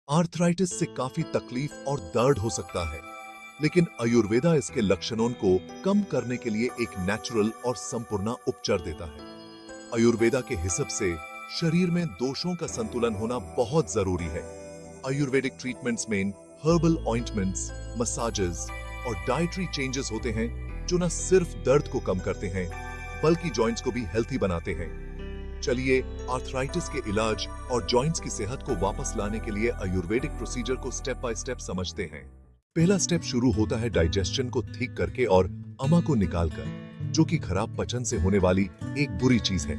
Arthritis से काफी तकलीफ और दर्द हो सकता है, लेकिन आयुर्वेदा इसके लक्षणों को कम करने के लिए एक नेचुरल और संपूर्ण उपचार देता है। आयुर्वेदा के हिसाब से शरीर में दोषों का संतुलन होना बहुत जरूरी है। आयुर्वेदिक ट्रीटमेंट्स में हर्बल ऑइंटमेंट्स, मसाजेस और डाइटरी चेंजेस होते हैं जो न सिर्फ दर्द को कम करते हैं बल्कि जॉइंट्स को भी हेल्थी बनाते हैं। चलिए आर्थराइटिस के इलाज और जॉइंट्स की सेहत को वापस लाने के लिए आयुर्वेदिक प्रोसीजर को स्टेप बाय स्टेप समझते हैं। पहला स्टेप शुरू होता है डाइजेशन को ठीक करके और अमा को निकालकर, जो कि खराब पचन से होने वाली एक बुरी चीज है।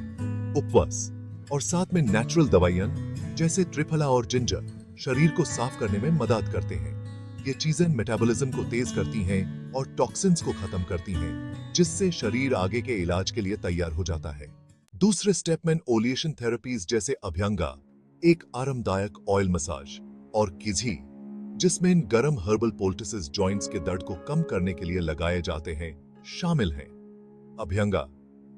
उपवास और साथ में नेचुरल दवाइयां जैसे त्रिफला और जिंजर शरीर को साफ करने में मदद करते हैं। ये चीजें मेटाबॉलिज्म को तेज करती हैं और टॉक्सिन्स को खत्म करती हैं, जिससे शरीर आगे के इलाज के लिए तैयार हो जाता है। दूसरे स्टेप में ओलिएशन थेरेपीज जैसे अभ्यंगा, एक आरामदायक ऑयल मसाज, और किझी, जिसमें गर्म हर्बल पोल्टिसेस जॉइंट्स के दर्द को कम करने के लिए लगाए जाते हैं, शामिल हैं। अभ्यंगा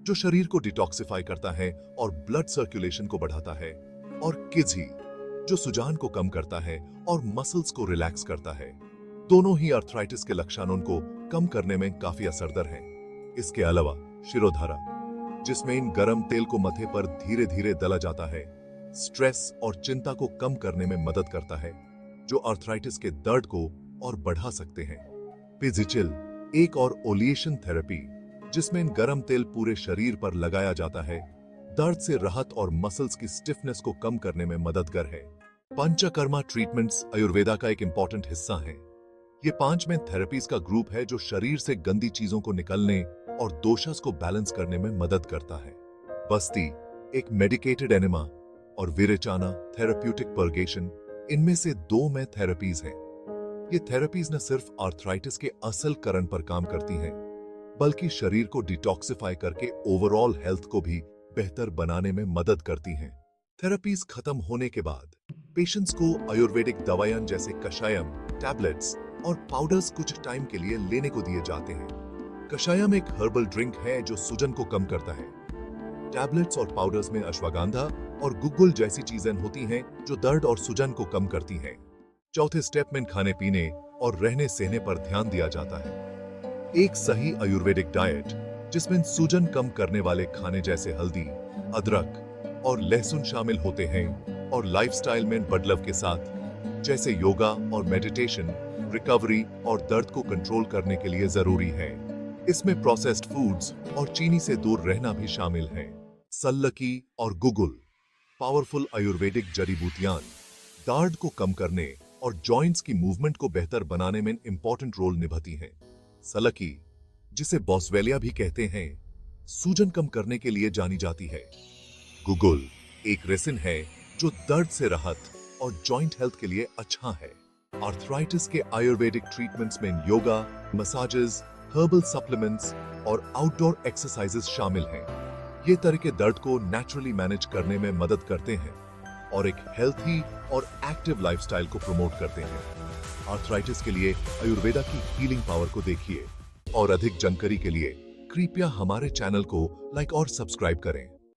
जो शरीर को डिटॉक्सिफाई करता है और ब्लड सर्कुलेशन को बढ़ाता है, और किझी जो सुजान को कम करता है और मसल्स को रिलैक्स करता है। दोनों ही आर्थराइटिस के लक्षणों को कम करने में काफी असरदार हैं। इसके अलावा शिरोधारा, जिसमें इन गर्म तेल को मथे पर धीरे धीरे दला जाता है, स्ट्रेस और चिंता को कम करने में मदद करता है, जो आर्थराइटिस के दर्द को और बढ़ा सकते हैं। पिजिचिल, एक और ओलिएशन थेरेपी जिसमें गर्म तेल पूरे शरीर पर लगाया जाता है, दर्द से राहत और मसल्स की स्टिफनेस को कम करने में मददगार है। पंचकर्मा ट्रीटमेंट्स आयुर्वेदा का एक इंपॉर्टेंट हिस्सा है। ये 5 में थेरेपीज का ग्रुप है जो शरीर से गंदी चीजों को निकलने और दोषस को बैलेंस करने में मदद करता है। बस्ती, एक मेडिकेटेड एनेमा, और विरेचाना, थेरेप्यूटिक पर्गेशन, इनमें से 2 में थेरेपीज हैं। ये थेरेपीज न सिर्फ आर्थराइटिस के असल कारण पर काम करती हैं, बल्कि शरीर को डिटॉक्सिफाई करके ओवरऑल हेल्थ को भी बेहतर बनाने में मदद करती हैं। थेरेपीज खत्म होने के बाद पेशेंट्स को आयुर्वेदिक दवाइयां जैसे कषायम, टैबलेट्स और पाउडर्स कुछ टाइम के लिए लेने को दिए जाते हैं। कषायम एक हर्बल ड्रिंक है जो सूजन को कम करता है। टैबलेट्स और पाउडर्स में अश्वगंधा और गुग्गुल जैसी चीजें होती हैं जो दर्द और सूजन को कम करती हैं। चौथे स्टेप में खाने पीने और रहने सहने पर ध्यान दिया जाता है। एक सही आयुर्वेदिक डाइट जिसमें सूजन कम करने वाले खाने जैसे हल्दी, अदरक और लहसुन शामिल होते हैं, और लाइफस्टाइल में बदलाव के साथ जैसे योगा और मेडिटेशन रिकवरी और दर्द को कंट्रोल करने के लिए जरूरी है। इसमें प्रोसेस्ड फूड्स और चीनी से दूर रहना भी शामिल है। सल्लकी और गुगुल, पावरफुल आयुर्वेदिक जड़ी बूटियां, दर्द को कम करने और जॉइंट्स की मूवमेंट को बेहतर बनाने में इंपॉर्टेंट रोल निभाती हैं। सल्लकी, जिसे बॉसवेलिया भी कहते हैं, सूजन कम करने के लिए जानी जाती है। गुगुल एक रेसिन है जो दर्द से राहत और जॉइंट हेल्थ के लिए अच्छा है। आर्थराइटिस के आयुर्वेदिक ट्रीटमेंट्स में योगा, मसाजेस, हर्बल सप्लीमेंट्स और आउटडोर एक्सरसाइजेस शामिल हैं। ये तरीके दर्द को नेचुरली मैनेज करने में मदद करते हैं और एक हेल्थी और एक्टिव लाइफस्टाइल को प्रमोट करते हैं। आर्थराइटिस के लिए आयुर्वेदा की हीलिंग पावर को देखिए, और अधिक जानकारी के लिए कृपया हमारे चैनल को लाइक और सब्सक्राइब करें।